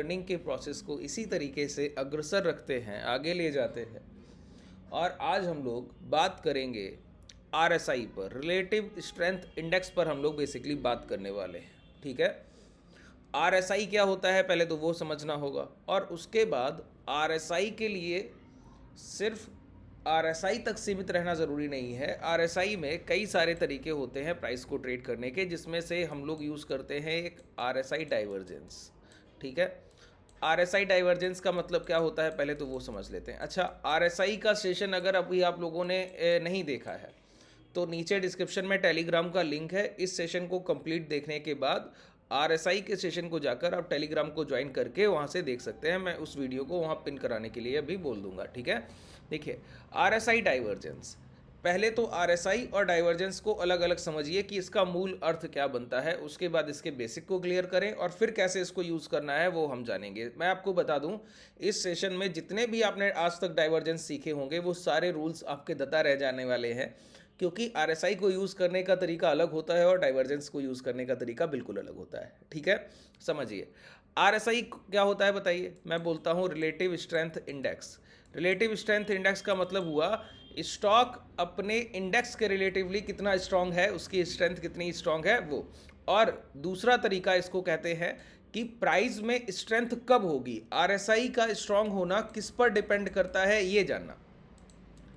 Learning के process को इसी तरीके से अग्रसर रखते हैं, आगे ले जाते हैं। और आज हम लोग बात करेंगे आरएसआई पर, रिलेटिव स्ट्रेंथ इंडेक्स पर हम लोग बेसिकली बात करने वाले हैं। ठीक है, आरएसआई क्या होता है पहले तो वो समझना होगा, और उसके बाद आरएसआई के लिए सिर्फ आरएसआई तक सीमित रहना ज़रूरी नहीं है। आरएसआई में कई सारे तरीके होते हैं प्राइस को ट्रेड करने के, जिसमें से हम लोग यूज़ करते हैं एक आरएसआई डाइवर्जेंस। ठीक है, आरएसआई डाइवर्जेंस का मतलब क्या होता है पहले तो वो समझ लेते हैं। अच्छा, आरएसआई का सेशन अगर अभी आप लोगों ने नहीं देखा है तो नीचे डिस्क्रिप्शन में टेलीग्राम का लिंक है। इस सेशन को कंप्लीट देखने के बाद आरएसआई के सेशन को जाकर आप टेलीग्राम को ज्वाइन करके वहाँ से देख सकते हैं। मैं उस वीडियो को वहाँ पिन कराने के लिए अभी बोल दूंगा। ठीक है, देखिए आरएसआई डाइवर्जेंस, पहले तो आरएसआई और डाइवर्जेंस को अलग अलग समझिए कि इसका मूल अर्थ क्या बनता है, उसके बाद इसके बेसिक को क्लियर करें और फिर कैसे इसको यूज़ करना है वो हम जानेंगे। मैं आपको बता दूं, इस सेशन में जितने भी आपने आज तक डाइवर्जेंस सीखे होंगे वो सारे रूल्स आपके दता रह जाने वाले हैं, क्योंकि आरएसआई को यूज़ करने का तरीका अलग होता है और डाइवर्जेंस को यूज़ करने का तरीका बिल्कुल अलग होता है। ठीक है, समझिए आरएसआई क्या होता है बताइए। मैं बोलता हूँ relative strength index. Relative strength index का मतलब हुआ स्टॉक अपने इंडेक्स के रिलेटिवली कितना स्ट्रांग है, उसकी स्ट्रेंथ कितनी स्ट्रांग है वो। और दूसरा तरीका इसको कहते हैं कि प्राइस में स्ट्रेंथ कब होगी, आरएसआई का स्ट्रांग होना किस पर डिपेंड करता है ये जानना।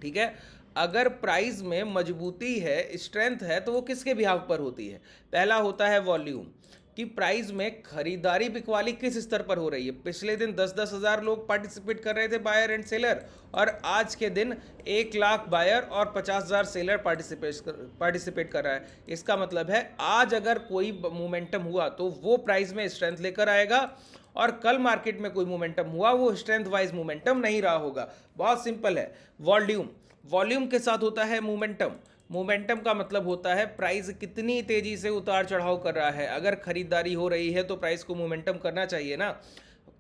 ठीक है, अगर प्राइस में मजबूती है, स्ट्रेंथ है, तो वो किसके बिहाव पर होती है। पहला होता है वॉल्यूम, कि प्राइस में खरीदारी बिकवाली किस स्तर पर हो रही है। पिछले दिन 10-10 हज़ार लोग पार्टिसिपेट कर रहे थे, बायर एंड सेलर, और आज के दिन 1 लाख बायर और 50,000 सेलर पार्टिसिपेट कर रहा है। इसका मतलब है आज अगर कोई मोमेंटम हुआ तो वो प्राइस में स्ट्रेंथ लेकर आएगा, और कल मार्केट में कोई मोमेंटम हुआ वो स्ट्रेंथ वाइज मोमेंटम नहीं रहा होगा। बहुत सिंपल है। वॉल्यूम, वॉल्यूम के साथ होता है मोमेंटम। मोमेंटम का मतलब होता है प्राइस कितनी तेजी से उतार चढ़ाव कर रहा है। अगर खरीदारी हो रही है तो प्राइस को मोमेंटम करना चाहिए ना,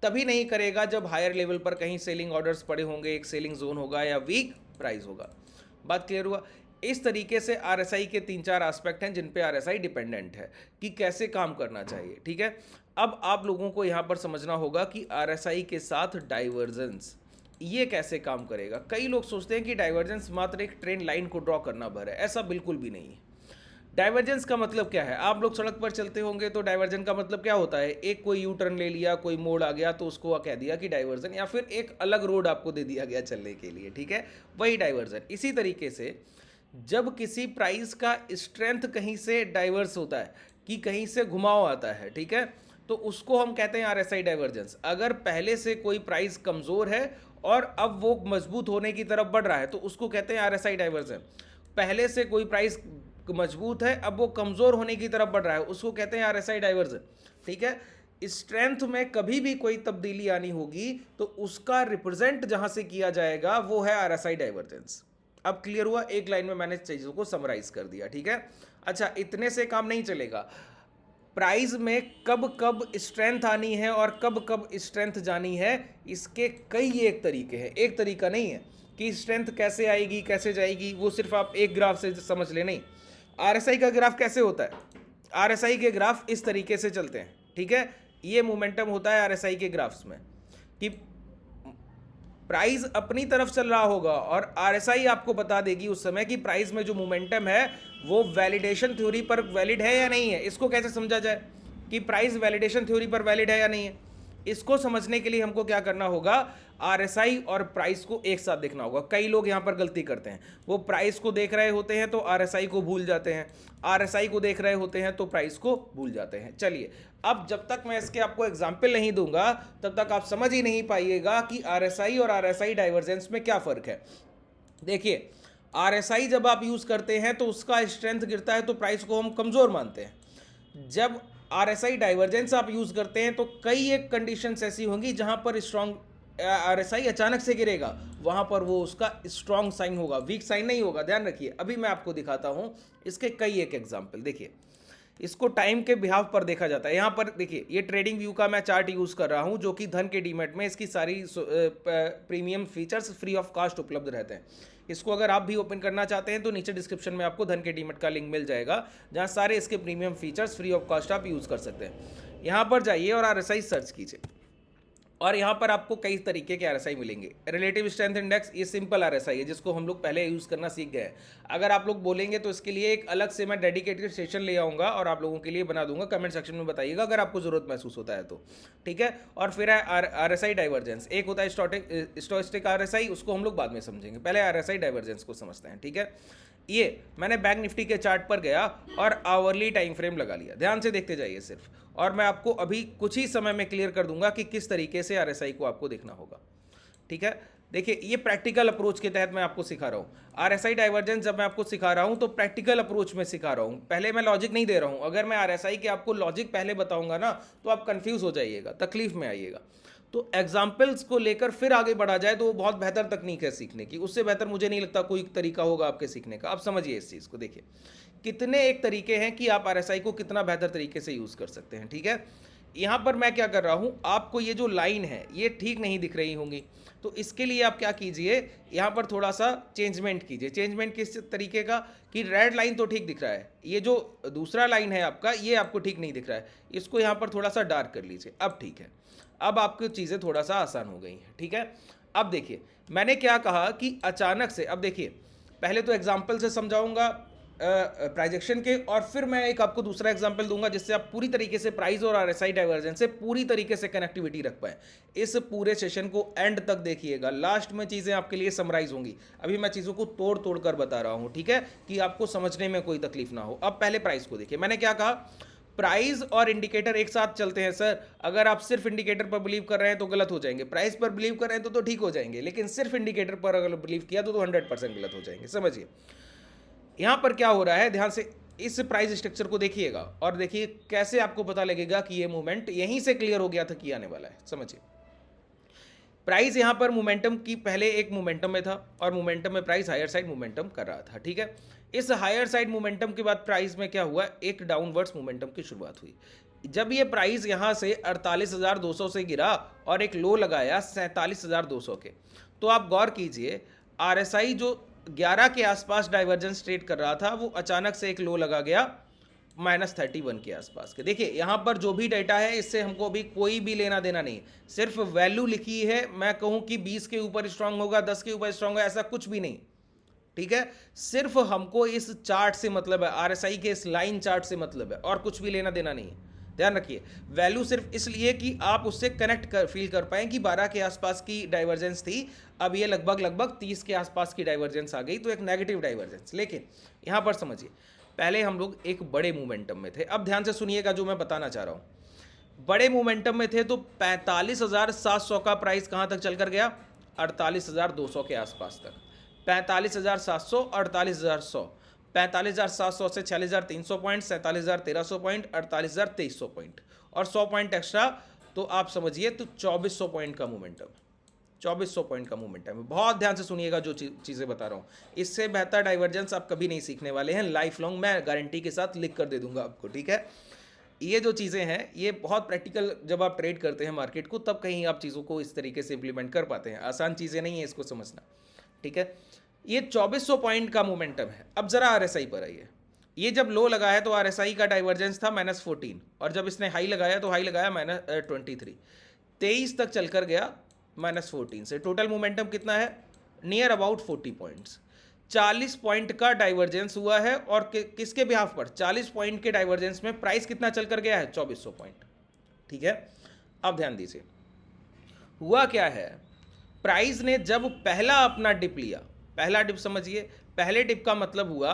तभी नहीं करेगा जब हायर लेवल पर कहीं सेलिंग ऑर्डर्स पड़े होंगे, एक सेलिंग जोन होगा या वीक प्राइस होगा। बात क्लियर हुआ। इस तरीके से आरएसआई के 3-4 एस्पेक्ट हैं जिन पे आरएसआई डिपेंडेंट है कि कैसे काम करना चाहिए। ठीक है, अब आप लोगों को यहाँ पर समझना होगा कि आरएसआई के साथ डाइवर्जेंस ये कैसे काम करेगा। कई लोग सोचते हैं कि डाइवर्जेंस मात्र एक ट्रेंड लाइन को ड्रॉ करना भर है, ऐसा बिल्कुल भी नहीं है। डाइवर्जेंस का मतलब क्या है, आप लोग सड़क पर चलते होंगे तो डाइवर्जन का मतलब क्या होता है, एक कोई यू टर्न ले लिया, कोई मोड़ आ गया तो उसको कह दिया कि डाइवर्जन, या फिर एक अलग रोड आपको दे दिया गया चलने के लिए। ठीक है, वही डाइवर्जन। इसी तरीके से जब किसी प्राइस का स्ट्रेंथ कहीं से डाइवर्स होता है, कि कहीं से घुमाव आता है, ठीक है, तो उसको हम कहते हैं आरएसआई डाइवर्जेंस। अगर पहले से कोई प्राइस कमज़ोर है और अब वो मजबूत होने की तरफ बढ़ रहा है तो उसको कहते हैं आरएसआई डाइवर्जन। पहले से कोई प्राइस मजबूत है, अब वो कमज़ोर होने की तरफ बढ़ रहा है, उसको कहते हैं आरएसआई डाइवर्जन। ठीक है, स्ट्रेंथ में कभी भी कोई तब्दीली आनी होगी तो उसका रिप्रेजेंट जहां से किया जाएगा वो है आरएसआई डाइवर्जेंस। अब क्लियर हुआ, एक लाइन में मैंने चीज़ों को समराइज कर दिया। ठीक है, अच्छा इतने से काम नहीं चलेगा। प्राइस में कब कब स्ट्रेंथ आनी है और कब कब स्ट्रेंथ जानी है, इसके कई एक तरीके हैं। एक तरीका नहीं है कि स्ट्रेंथ कैसे आएगी कैसे जाएगी, वो सिर्फ आप एक ग्राफ से समझ ले, नहीं। आरएसआई का ग्राफ कैसे होता है, आरएसआई के ग्राफ इस तरीके से चलते हैं। ठीक है, ये मोमेंटम होता है आरएसआई के ग्राफ्स में, कि प्राइस अपनी तरफ चल रहा होगा और आरएसआई आपको बता देगी उस समय कि प्राइस में जो मोमेंटम है वो वैलिडेशन थ्योरी पर वैलिड है या नहीं है। इसको कैसे समझा जाए कि प्राइस वैलिडेशन थ्योरी पर वैलिड है या नहीं है, इसको समझने के लिए हमको क्या करना होगा, आरएसआई और प्राइस को एक साथ देखना होगा। कई लोग यहाँ पर गलती करते हैं, वो प्राइस को देख रहे होते हैं तो आरएसआई को भूल जाते हैं, आरएसआई को देख रहे होते हैं तो प्राइस को भूल जाते हैं। चलिए, अब जब तक मैं इसके आपको एग्जाम्पल नहीं दूंगा तब तक आप समझ ही नहीं पाइएगा कि आरएसआई और आरएसआई डाइवर्जेंस में क्या फ़र्क है। देखिए, आरएसआई जब आप यूज़ करते हैं तो उसका स्ट्रेंथ गिरता है तो प्राइस को हम कमज़ोर मानते हैं। जब आरएसआई डाइवर्जेंस आप यूज़ करते हैं तो कई एक कंडीशंस ऐसी होंगी जहां पर स्ट्रॉन्ग आरएसआई अचानक से गिरेगा, वहां पर वो उसका स्ट्रॉन्ग साइन होगा, वीक साइन नहीं होगा। ध्यान रखिए, अभी मैं आपको दिखाता हूं इसके कई एक एग्जाम्पल। देखिए, इसको टाइम के बिहाव पर देखा जाता है। यहाँ पर देखिए, ये ट्रेडिंग व्यू का मैं चार्ट यूज़ कर रहा हूँ जो कि धन के डीमेट में इसकी सारी premium features free of cost उपलब्ध रहते हैं। इसको अगर आप भी ओपन करना चाहते हैं तो नीचे डिस्क्रिप्शन में आपको धन के डीमेट का लिंक मिल जाएगा, जहाँ सारे इसके premium features free of cost आप यूज़ कर सकते हैं। यहाँ पर जाइए और आरएसआई सर्च कीजिए। और यहाँ पर आपको कई तरीके के आरएसआई मिलेंगे। रिलेटिव स्ट्रेंथ इंडेक्स ये सिंपल आरएसआई है जिसको हम लोग पहले यूज़ करना सीख गए हैं। अगर आप लोग बोलेंगे तो इसके लिए एक अलग से मैं डेडिकेटेड सेशन ले आऊँगा और आप लोगों के लिए बना दूंगा। कमेंट सेक्शन में बताइएगा अगर आपको ज़रूरत महसूस होता है तो, ठीक है। और फिर है आरएसआई डाइवर्जेंस। एक होता है स्टोइस्टिक आरएसआई, उसको हम लोग बाद में समझेंगे, पहले आरएसआई डाइवर्जेंस को समझते हैं, ठीक है। ये मैंने बैंक निफ्टी के चार्ट पर गया और आवरली टाइम फ्रेम लगा लिया, ध्यान से देखते जाइए सिर्फ, और मैं आपको अभी कुछ ही समय में क्लियर कर दूंगा कि किस तरीके से आरएसआई को आपको देखना होगा, ठीक है। देखिए ये प्रैक्टिकल अप्रोच के तहत मैं आपको सिखा रहा हूँ। आरएसआई डाइवर्जेंस जब मैं आपको सिखा रहा हूँ तो प्रैक्टिकल अप्रोच में सिखा रहा हूँ, पहले मैं लॉजिक नहीं दे रहा हूँ। अगर मैं आरएसआई के आपको लॉजिक पहले बताऊंगा ना तो आप कंफ्यूज हो जाइएगा, तकलीफ में आइएगा। तो एग्जाम्पल्स को लेकर फिर आगे बढ़ा जाए तो वो बहुत बेहतर तकनीक है सीखने की, उससे बेहतर मुझे नहीं लगता कोई तरीका होगा आपके सीखने का। आप समझिए इस चीज़ को, देखिए कितने एक तरीके हैं कि आप आरएसआई को कितना बेहतर तरीके से यूज़ कर सकते हैं, ठीक है। यहाँ पर मैं क्या कर रहा हूँ, आपको ये जो लाइन है ये ठीक नहीं दिख रही होंगी, तो इसके लिए आप क्या कीजिए, यहाँ पर थोड़ा सा चेंजमेंट कीजिए। चेंजमेंट किस तरीके का कि रेड लाइन तो ठीक दिख रहा है, ये जो दूसरा लाइन है आपका ये आपको ठीक नहीं दिख रहा है, इसको यहाँ पर थोड़ा सा डार्क कर लीजिए, अब ठीक है। अब आपकी चीज़ें थोड़ा सा आसान हो गई हैं, ठीक है। अब देखिए मैंने क्या कहा कि अचानक से, अब देखिए पहले तो एग्जाम्पल से समझाऊंगा प्राइजेक्शन के, और फिर मैं एक आपको दूसरा एग्जांपल दूंगा जिससे आप पूरी तरीके से प्राइस और आरएसआई डाइवर्जेंस से पूरी तरीके से कनेक्टिविटी रख पाए। इस पूरे सेशन को एंड तक देखिएगा, लास्ट में चीज़ें आपके लिए समराइज होंगी। अभी मैं चीज़ों को तोड़ तोड़ कर बता रहा हूँ, ठीक है, कि आपको समझने में कोई तकलीफ ना हो। अब पहले प्राइस को देखिए, मैंने क्या कहा, प्राइस और इंडिकेटर एक साथ चलते हैं सर। अगर आप सिर्फ इंडिकेटर पर बिलीव कर रहे हैं तो गलत हो जाएंगे, प्राइस पर बिलीव कर रहे हैं तो ठीक हो जाएंगे, लेकिन सिर्फ इंडिकेटर पर अगर बिलीव किया तो 100% गलत हो जाएंगे। समझिए यहां पर क्या हो रहा है, ध्यान से इस प्राइस स्ट्रक्चर को देखिएगा और देखिए कैसे आपको पता लगेगा कि ये मूवमेंट यहीं से क्लियर हो गया था कि आने वाला है। समझिए प्राइस यहां पर मोमेंटम की पहले एक मोमेंटम में था और मोमेंटम में प्राइस हायर साइड मोमेंटम कर रहा था, ठीक है। इस हायर साइड मोमेंटम के बाद प्राइस में क्या हुआ, एक डाउनवर्ड्स मोमेंटम की शुरुआत हुई। जब ये प्राइस यहां से 48,200 से गिरा और एक लो लगाया 47,200 के, तो आप गौर कीजिए आरएसआई जो 11 के आसपास डाइवर्जेंस ट्रेड कर रहा था वो अचानक से एक लो लगा गया -31 के आसपास के। देखिए यहाँ पर जो भी डेटा है इससे हमको अभी कोई भी लेना देना नहीं, सिर्फ वैल्यू लिखी है। मैं कहूँ कि 20 के ऊपर स्ट्रांग होगा, 10 के ऊपर स्ट्रांग होगा, ऐसा कुछ भी नहीं, ठीक है। सिर्फ हमको इस चार्ट से मतलब है, आरएसआई के इस लाइन चार्ट से मतलब है, और कुछ भी लेना देना नहीं है। ध्यान रखिए वैल्यू सिर्फ इसलिए कि आप उससे कनेक्ट कर फील कर पाएं कि 12 के आसपास की डाइवर्जेंस थी, अब ये लगभग 30 के आसपास की डाइवर्जेंस आ गई, तो एक नेगेटिव डाइवर्जेंस। लेकिन यहाँ पर समझिए पहले हम लोग एक बड़े मोमेंटम में थे। अब ध्यान से सुनिएगा जो मैं बताना चाह रहा हूँ। बड़े मोमेंटम में थे तो 45,700 का प्राइस कहाँ तक चल कर गया, 48,200 के आसपास तक। 45,700, 48,100, 45,700 से 46,300 पॉइंट, 47,1300 पॉइंट, 48,2300 पॉइंट और 100 पॉइंट एक्स्ट्रा, तो आप समझिए तो 2400 पॉइंट का मोमेंटम है। 2400 पॉइंट का मोमेंटम है। बहुत ध्यान से सुनिएगा जो चीज़ें बता रहा हूँ, इससे बेहतर डाइवर्जेंस आप कभी नहीं सीखने वाले हैं। लाइफ लॉन्ग मैं गारंटी के साथ लिख कर दे दूंगा आपको, ठीक है। ये जो चीज़ें हैं ये बहुत प्रैक्टिकल, जब आप ट्रेड करते हैं मार्केट को तब कहीं आप चीज़ों को इस तरीके से इंप्लीमेंट कर पाते हैं। आसान चीज़ें नहीं है इसको समझना, ठीक है। ये 2400 पॉइंट का मोमेंटम है। अब जरा आरएसआई पर आइए। ये जब लो लगा है तो आरएसआई का डाइवर्जेंस था -14, और जब इसने हाई लगाया तो हाई लगाया -23, 23 तक चलकर गया -14 से। टोटल मोमेंटम कितना है, नियर अबाउट 40 पॉइंट्स। 40 पॉइंट का डाइवर्जेंस हुआ है, और किसके बिहाफ पर, 40 पॉइंट के डाइवर्जेंस में प्राइस कितना चल कर गया है, 2400 पॉइंट, ठीक है। अब ध्यान दीजिए हुआ क्या है, प्राइस ने जब पहला अपना डिप लिया, पहला डिप समझिए, पहले डिप का मतलब हुआ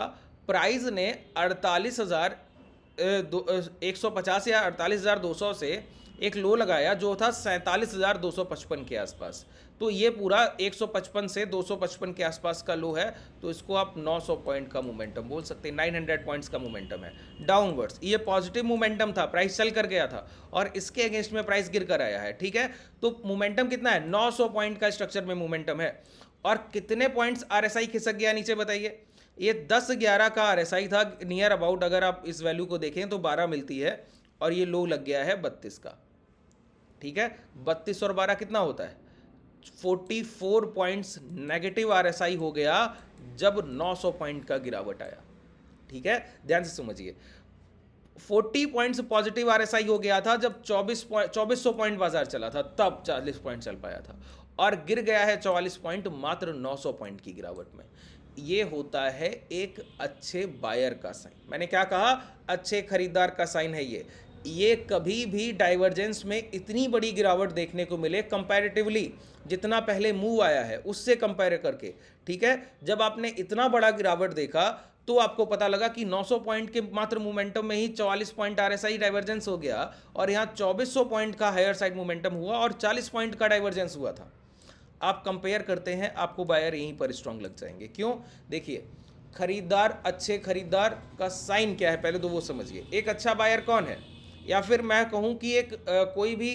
प्राइस ने 48,150 या 48,200 से एक लो लगाया जो था 47,255 के आसपास। तो ये पूरा 155 से 255 के आसपास का लो है, तो इसको आप 900 पॉइंट का मोमेंटम बोल सकते हैं। 900 पॉइंट्स का मोमेंटम है डाउनवर्ड्स। ये पॉजिटिव मोमेंटम था, प्राइस चल कर गया था और इसके अगेंस्ट में प्राइस गिर कर आया है, ठीक है। तो मोमेंटम कितना है, 900 पॉइंट का स्ट्रक्चर में मोमेंटम है। और कितने पॉइंट्स आरएसआई खिसक गया नीचे बताइए, ये 10-11 का आरएसआई था नियर अबाउट, अगर आप इस वैल्यू को देखें तो 12 मिलती है, और ये लो लग गया है 32 का, ठीक है। 32 और 12 कितना होता है, 44 पॉइंट्स नेगेटिव आरएसआई हो गया जब 900 पॉइंट का गिरावट आया, ठीक है। ध्यान से समझिए 40 पॉइंट्स पॉजिटिव आरएसआई हो गया था जब 2400 पॉइंट बाजार चला था, तब 40 पॉइंट चल पाया था, और गिर गया है 44 पॉइंट मात्र 900 पॉइंट की गिरावट में। ये होता है एक अच्छे बायर का साइन। मैंने क्या कहा? अच्छे खरीदार का साइन है ये कभी भी डाइवर्जेंस में इतनी बड़ी गिरावट देखने को मिले कंपैरेटिवली, जितना पहले मूव आया है उससे कंपेयर करके, ठीक है। जब आपने इतना बड़ा गिरावट देखा तो आपको पता लगा कि 900 पॉइंट के मात्र मोमेंटम में ही 44 पॉइंट आरएसआई डाइवर्जेंस हो गया, और यहाँ 2400 पॉइंट का हायर साइड मोमेंटम हुआ और 40 पॉइंट का डाइवर्जेंस हुआ था। आप कंपेयर करते हैं, आपको बायर यहीं पर स्ट्रांग लग जाएंगे। क्यों? देखिए, खरीदार, अच्छे खरीदार का साइन क्या है पहले तो वो समझिए। एक अच्छा बायर कौन है, या फिर मैं कहूँ कि एक कोई भी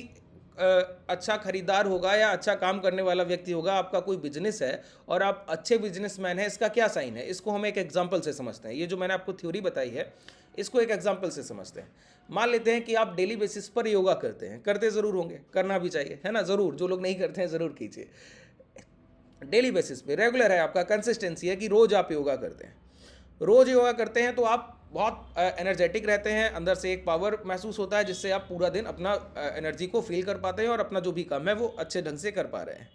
अच्छा खरीदार होगा या अच्छा काम करने वाला व्यक्ति होगा। आपका कोई बिजनेस है और आप अच्छे बिजनेसमैन हैं, इसका क्या साइन है? इसको हम एक एग्जांपल से समझते हैं। ये जो मैंने आपको थ्योरी बताई है, इसको एक एग्जांपल से समझते हैं। मान लेते हैं कि आप डेली बेसिस पर योगा करते हैं, करते ज़रूर होंगे, करना भी चाहिए, है ना, ज़रूर। जो लोग नहीं करते हैं ज़रूर कीजिए। डेली बेसिस पे रेगुलर है, आपका कंसिस्टेंसी है कि रोज़ आप योगा करते हैं। रोज़ योगा करते हैं तो आप बहुत एनर्जेटिक रहते हैं, अंदर से एक पावर महसूस होता है जिससे आप पूरा दिन अपना एनर्जी को फील कर पाते हैं और अपना जो भी काम है वो अच्छे ढंग से कर पा रहे हैं।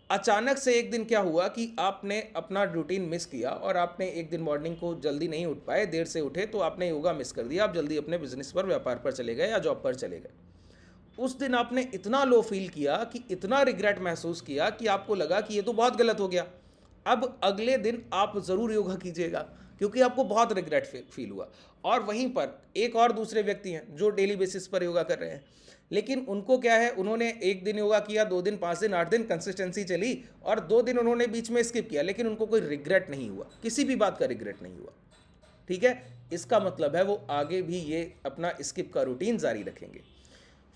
अचानक से एक दिन क्या हुआ कि आपने अपना रूटीन मिस किया और आपने एक दिन मॉर्निंग को जल्दी नहीं उठ पाए, देर से उठे, तो आपने योगा मिस कर दिया। आप जल्दी अपने बिजनेस पर, व्यापार पर चले गए या जॉब पर चले गए। उस दिन आपने इतना लो फील किया, कि इतना रिग्रेट महसूस किया कि आपको लगा कि ये तो बहुत गलत हो गया। अब अगले दिन आप ज़रूर योगा कीजिएगा, क्योंकि आपको बहुत रिग्रेट फील हुआ। और वहीं पर एक और दूसरे व्यक्ति हैं जो डेली बेसिस पर योगा कर रहे हैं, लेकिन उनको क्या है, उन्होंने एक दिन योगा किया, 2 दिन, 5 दिन, 8 दिन कंसिस्टेंसी चली, और 2 दिन उन्होंने बीच में स्किप किया, लेकिन उनको कोई रिग्रेट नहीं हुआ, किसी भी बात का रिग्रेट नहीं हुआ, ठीक है। इसका मतलब है वो आगे भी ये अपना स्किप का रूटीन जारी रखेंगे।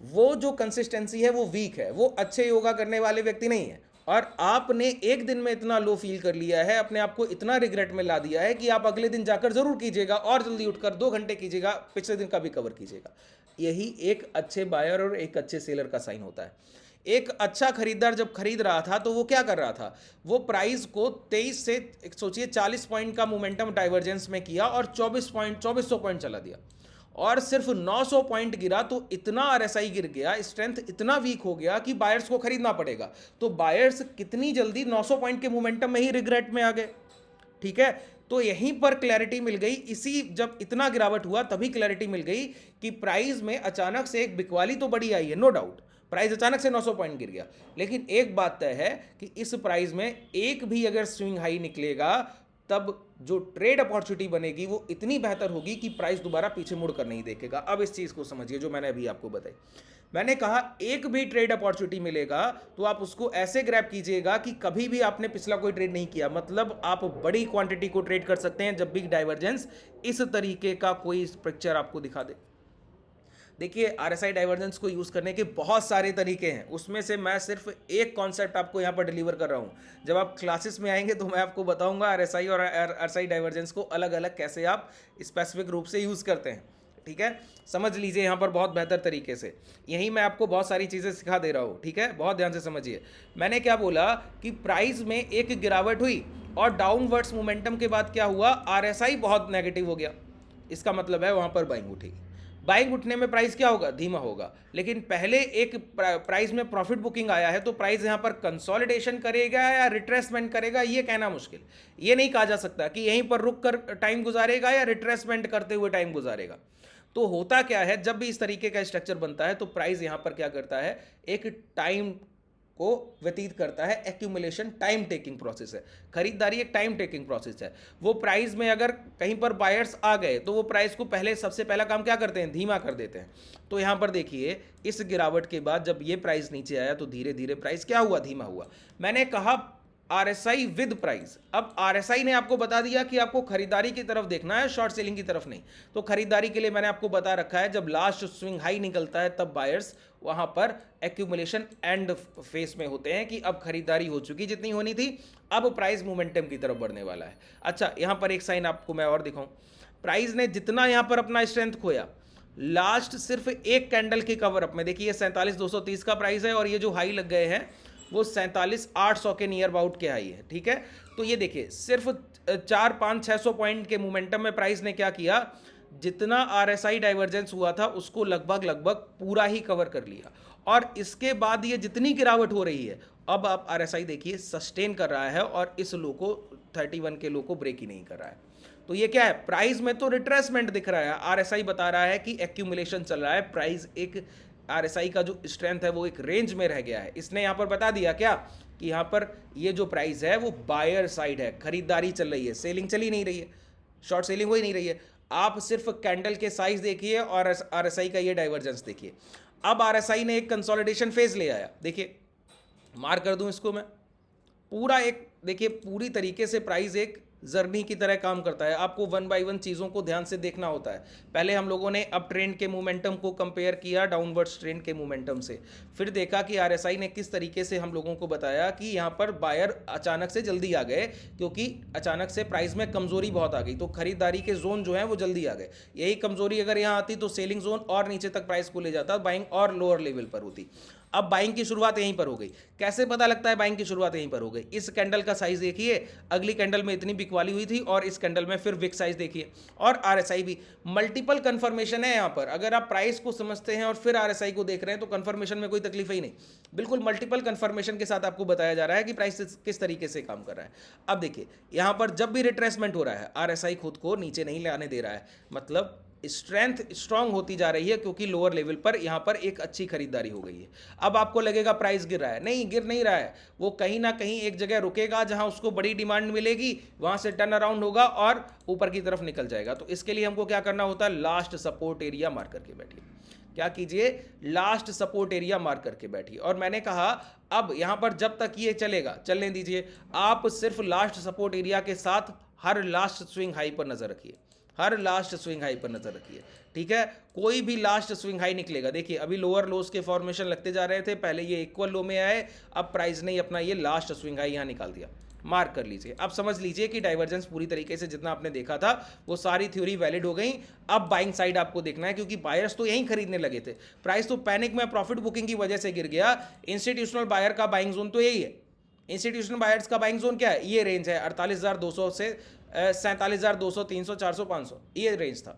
वो जो कंसिस्टेंसी है वो वीक है, वो अच्छे योगा करने वाले व्यक्ति नहीं है। और आपने एक दिन में इतना लो फील कर लिया है, अपने आप को इतना रिग्रेट में ला दिया है कि आप अगले दिन जाकर जरूर कीजिएगा, और जल्दी उठकर 2 घंटे कीजिएगा, पिछले दिन का भी कवर कीजिएगा। यही एक अच्छे बायर और एक अच्छे सेलर का साइन होता है। एक अच्छा खरीदार जब खरीद रहा था तो वो क्या कर रहा था, वो प्राइस को 23 से सोचिए 40 पॉइंट का मोमेंटम डाइवर्जेंस में किया और 2400 पॉइंट चला दिया, और सिर्फ 900 पॉइंट गिरा तो इतना आरएसआई गिर गया, स्ट्रेंथ इतना वीक हो गया कि बायर्स को खरीदना पड़ेगा। तो बायर्स कितनी जल्दी 900 पॉइंट के मोमेंटम में ही रिग्रेट में आ गए, ठीक है। तो यहीं पर क्लैरिटी मिल गई, इसी जब इतना गिरावट हुआ तभी क्लैरिटी मिल गई कि प्राइस में अचानक से एक बिकवाली तो बड़ी आई है, नो डाउट, प्राइस अचानक से 900 पॉइंट गिर गया, लेकिन एक बात तय है कि इस प्राइस में एक भी अगर स्विंग हाई निकलेगा तब जो ट्रेड अपॉर्चुनिटी बनेगी वो इतनी बेहतर होगी कि प्राइस दोबारा पीछे मुड़कर नहीं देखेगा। अब इस चीज़ को समझिए जो मैंने अभी आपको बताई। मैंने कहा एक भी ट्रेड अपॉर्चुनिटी मिलेगा तो आप उसको ऐसे ग्रैब कीजिएगा कि कभी भी आपने पिछला कोई ट्रेड नहीं किया, मतलब आप बड़ी क्वांटिटी को ट्रेड कर सकते हैं जब भी डाइवर्जेंस इस तरीके का कोई पिक्चर आपको दिखा दे। देखिए, आरएसआई डाइवर्जेंस को यूज़ करने के बहुत सारे तरीके हैं, उसमें से मैं सिर्फ एक कॉन्सेप्ट आपको यहाँ पर डिलीवर कर रहा हूँ। जब आप क्लासेस में आएंगे तो मैं आपको बताऊँगा आरएसआई और आरएसआई डाइवर्जेंस को अलग अलग कैसे आप स्पेसिफिक रूप से यूज़ करते हैं, ठीक है। समझ लीजिए यहाँ पर बहुत बेहतर तरीके से, यहीं मैं आपको बहुत सारी चीज़ें सिखा दे रहा हूँ, ठीक है। बहुत ध्यान से समझिए। मैंने क्या बोला कि प्राइस में एक गिरावट हुई और डाउनवर्ड्स मोमेंटम के बाद क्या हुआ, आरएसआई बहुत नेगेटिव हो गया, इसका मतलब है वहाँ पर बाइंग उठेगी। बाइंग उठने में प्राइस क्या होगा, धीमा होगा। लेकिन पहले एक प्राइस में प्रॉफिट बुकिंग आया है तो प्राइस यहाँ पर कंसोलिडेशन करेगा या रिट्रेसमेंट करेगा, ये कहना मुश्किल। ये नहीं कहा जा सकता कि यहीं पर रुक कर टाइम गुजारेगा या रिट्रेसमेंट करते हुए टाइम गुजारेगा। तो होता क्या है, जब भी इस तरीके का स्ट्रक्चर बनता है तो प्राइस यहाँ पर क्या करता है, एक टाइम को व्यतीत करता है। एक्यूमुलेशन टाइम टेकिंग प्रोसेस है, खरीदारी एक टाइम टेकिंग प्रोसेस है। वो प्राइस में अगर कहीं पर बायर्स आ गए तो वो प्राइस को सबसे पहला काम क्या करते हैं, धीमा कर देते हैं। तो यहाँ पर देखिए, इस गिरावट के बाद जब ये प्राइस नीचे आया तो धीरे धीरे प्राइस क्या हुआ, धीमा हुआ। मैंने कहा आरएसआई विद प्राइस। अब आरएसआई ने आपको बता दिया कि आपको खरीदारी की तरफ देखना है, शॉर्ट सेलिंग की तरफ नहीं। तो खरीदारी के लिए मैंने आपको बता रखा है, जब लास्ट स्विंग हाई निकलता है तब बायर्स वहां पर एक्यूमुलेशन एंड फेस में होते हैं कि अब खरीदारी हो चुकी जितनी होनी थी, अब प्राइस मोमेंटम की तरफ बढ़ने वाला है। अच्छा, यहां पर एक साइन आपको मैं और दिखाऊं, प्राइस ने जितना यहां पर अपना स्ट्रेंथ खोया, लास्ट सिर्फ एक कैंडल के कवर अप में, देखिए 47,230 का प्राइस है और ये जो हाई लग गए हैं वो 47,800 के नियर अबाउट के हाई है, ठीक है। तो ये देखिए, सिर्फ 4, 5, 600 पॉइंट के मोमेंटम में प्राइस ने क्या किया, जितना आरएसआई डाइवर्जेंस हुआ था उसको लगभग लगभग पूरा ही कवर कर लिया, और इसके बाद ये जितनी गिरावट हो रही है, अब आप आरएसआई देखिए सस्टेन कर रहा है और इस लो को 31 के लो को ब्रेक ही नहीं कर रहा है। तो ये क्या है, प्राइस में तो रिट्रेसमेंट दिख रहा है, आरएसआई बता रहा है कि एक्यूमुलेशन चल रहा है, प्राइस एक आरएसआई का जो स्ट्रेंथ है वो एक रेंज में रह गया है। इसने यहाँ पर बता दिया क्या कि यहाँ पर ये जो प्राइस है वो बायर साइड है, खरीदारी चल रही है, सेलिंग चली नहीं रही है, शॉर्ट सेलिंग हो ही नहीं रही है। आप सिर्फ कैंडल के साइज देखिए और आरएसआई का ये डाइवर्जेंस देखिए। अब आरएसआई ने एक कंसोलिडेशन फेज ले आया, देखिए मार्क कर दूं इसको मैं, पूरा एक देखिए पूरी तरीके से प्राइस एक जर्नी की तरह काम करता है। आपको वन बाय वन चीज़ों को ध्यान से देखना होता है। पहले हम लोगों ने अप ट्रेंड के मोमेंटम को कंपेयर किया डाउनवर्ड्स ट्रेंड के मोमेंटम से, फिर देखा कि आरएसआई ने किस तरीके से हम लोगों को बताया कि यहाँ पर बायर अचानक से जल्दी आ गए, क्योंकि अचानक से प्राइस में कमजोरी बहुत आ गई, तो खरीदारी के जोन जो है वो जल्दी आ गए। यही कमजोरी अगर यहाँ आती तो सेलिंग जोन और नीचे तक प्राइस को ले जाता, बाइंग और लोअर लेवल पर होती। अब बाइंग की शुरुआत यहीं पर हो गई। कैसे पता लगता है बाइंग की शुरुआत यहीं पर हो गई, इस कैंडल का साइज देखिए, अगली कैंडल में इतनी बिकवाली हुई थी और इस कैंडल में फिर विक साइज देखिए, और आरएसआई भी मल्टीपल कंफर्मेशन है यहाँ पर। अगर आप प्राइस को समझते हैं और फिर आरएसआई को देख रहे हैं तो कंफर्मेशन में कोई तकलीफ ही नहीं, बिल्कुल मल्टीपल कंफर्मेशन के साथ आपको बताया जा रहा है कि प्राइस किस तरीके से काम कर रहा है। अब देखिए यहाँ पर जब भी रिट्रेसमेंट हो रहा है आरएसआई खुद को नीचे नहीं लाने दे रहा है, मतलब स्ट्रेंथ स्ट्रांग होती जा रही है, क्योंकि लोअर लेवल पर यहाँ पर एक अच्छी खरीदारी हो गई है। अब आपको लगेगा प्राइस गिर रहा है, नहीं गिर नहीं रहा है, वो कहीं ना कहीं एक जगह रुकेगा जहां उसको बड़ी डिमांड मिलेगी, वहां से टर्न अराउंड होगा और ऊपर की तरफ निकल जाएगा। तो इसके लिए हमको क्या करना होता है, लास्ट सपोर्ट एरिया मार्क करके बैठिए। क्या कीजिए, लास्ट सपोर्ट एरिया मार्क करके बैठिए। और मैंने कहा अब यहां पर जब तक ये चलेगा चलने दीजिए, आप सिर्फ लास्ट सपोर्ट एरिया के साथ हर लास्ट स्विंग हाई पर नजर रखिए, हर लास्ट स्विंग हाई पर नजर रखिए, ठीक है। कोई भी लास्ट स्विंग हाई निकलेगा, देखिए अभी लोअर लोस के फॉर्मेशन लगते जा रहे थे, पहले ये इक्वल लो में आए, अब प्राइस ने अपना ये लास्ट स्विंग हाई यहाँ निकाल दिया, मार्क कर लीजिए। अब समझ लीजिए कि डाइवर्जेंस पूरी तरीके से जितना आपने देखा था वो सारी थ्योरी वैलिड हो गई। अब बाइंग साइड आपको देखना है, क्योंकि बायर्स तो यहीं खरीदने लगे थे, प्राइस तो पैनिक में प्रॉफिट बुकिंग की वजह से गिर गया। इंस्टीट्यूशनल बायर का बाइंग जोन तो यही है, इंस्टीट्यूशनल बायर्स का बाइंग जोन क्या है, ये रेंज है 48,200 से 47,200, 300, 400, 500, ये रेंज था।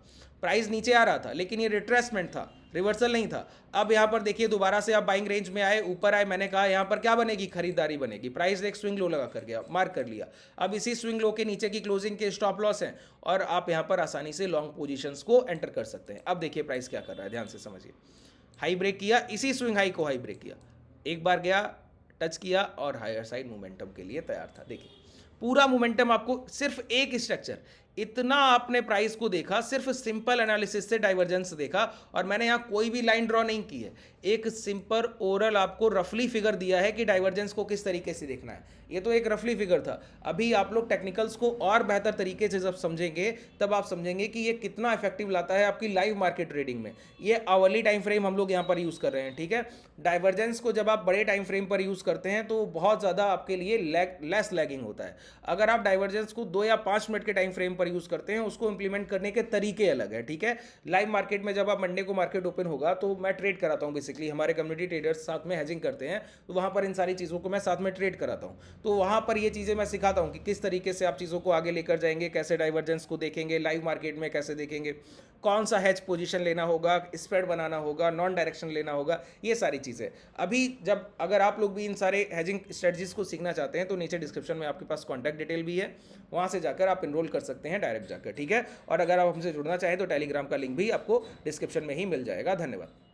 प्राइस नीचे आ रहा था लेकिन ये रिट्रेसमेंट था, रिवर्सल नहीं था। अब यहाँ पर देखिए दोबारा से आप बाइंग रेंज में आए, ऊपर आए, मैंने कहा यहाँ पर क्या बनेगी, खरीदारी बनेगी। प्राइस एक स्विंग लो लगा कर गया, मार्क कर लिया। अब इसी स्विंग लो के नीचे की क्लोजिंग के स्टॉप लॉस हैं और आप यहाँ पर आसानी से लॉन्ग पोजीशंस को एंटर कर सकते हैं। अब देखिए प्राइस क्या कर रहा है, ध्यान से समझिए। हाई ब्रेक किया, इसी स्विंग हाई को हाई ब्रेक किया, एक बार गया, टच किया और हायर साइड मोमेंटम के लिए तैयार था। देखिए पूरा मोमेंटम आपको सिर्फ एक स्ट्रक्चर, इतना आपने प्राइस को देखा, सिर्फ सिंपल एनालिसिस से डाइवर्जेंस देखा, और मैंने यहाँ कोई भी लाइन ड्रॉ नहीं की है, एक सिंपल ओरल आपको रफली फिगर दिया है कि डाइवर्जेंस को किस तरीके से देखना है। ये तो एक रफली फिगर था, अभी आप लोग टेक्निकल्स को और बेहतर तरीके से जब समझेंगे तब आप समझेंगे कि ये कितना इफेक्टिव लाता है आपकी लाइव मार्केट ट्रेडिंग में। ये आवरली टाइम फ्रेम हम लोग यहाँ पर यूज़ कर रहे हैं, ठीक है। डाइवर्जेंस को जब आप बड़े टाइम फ्रेम पर यूज़ करते हैं तो बहुत ज़्यादा आपके लिए लेस लैगिंग होता है। अगर आप डाइवर्जेंस को 2 या 5 मिनट के टाइम फ्रेम पर यूज़ करते हैं, उसको इंप्लीमेंट करने के तरीके अलग है, ठीक है। लाइव मार्केट में जब आप मंडे को मार्केट ओपन होगा तो मैं ट्रेड कराता हूँ, बेसिकली हमारे कम्युनिटी ट्रेडर्स साथ में हेजिंग करते हैं, तो वहाँ पर इन सारी चीज़ों को मैं साथ में ट्रेड कराता हूँ। तो वहाँ पर ये चीज़ें मैं सिखाता हूँ कि किस तरीके से आप चीज़ों को आगे लेकर जाएंगे, कैसे डाइवर्जेंस को देखेंगे, लाइव मार्केट में कैसे देखेंगे, कौन सा हैज पोजीशन लेना होगा, स्प्रेड बनाना होगा, नॉन डायरेक्शन लेना होगा, ये सारी चीज़ें। अभी जब अगर आप लोग भी इन सारे हैजिंग स्ट्रेटजीज को सीखना चाहते हैं तो नीचे डिस्क्रिप्शन में आपके पास कॉन्टैक्ट डिटेल भी है, वहाँ से जाकर आप इनरोल कर सकते हैं डायरेक्ट जाकर, ठीक है। और अगर आप हमसे जुड़ना चाहें तो टेलीग्राम का लिंक भी आपको डिस्क्रिप्शन में ही मिल जाएगा। धन्यवाद।